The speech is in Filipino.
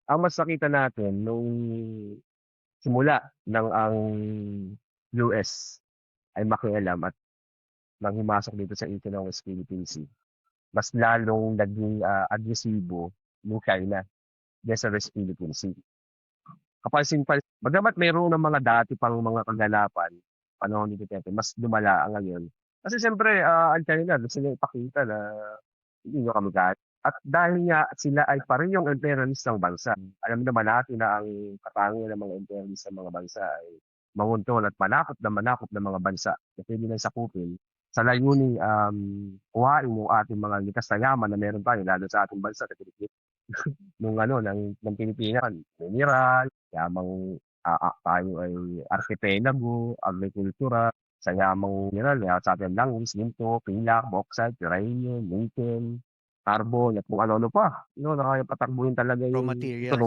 ang mas nakita natin nung simula ng ang US ay makialam at nang humasok dito sa ito ng West Philippine Sea, mas lalong naging, agresibo yung China diyan sa West Philippine Sea. Kapansin-pansin bagamat mayroon ng mga dati pang mga kaganapan, panahon ni Duterte, mas lumala ang ngayon. Kasi siyempre, ang China gusto niya ipakita na hindi niyo kami kaya. At dahil nga sila ay parehong imperialistang bansa, alam naman natin na ang katangian ng mga imperialistang mga bansa ay manguntol at manakop na mga bansa na puwede nilang sakupin sa layuning, kuhain yung ating mga likas na yaman na meron tayo lalo sa ating bansa na Pilipinas. Nung ano ng Pilipinas, mineral, yamang, tayo ay arkipelago, agrikultura, sa yamang mineral sa atin langis, ginto, pilak, bauxite, uranium, nickel, carbon at kung ano-ano pa, 'no, na kayang patakbuhin talaga Raw yung materials. ekonomiya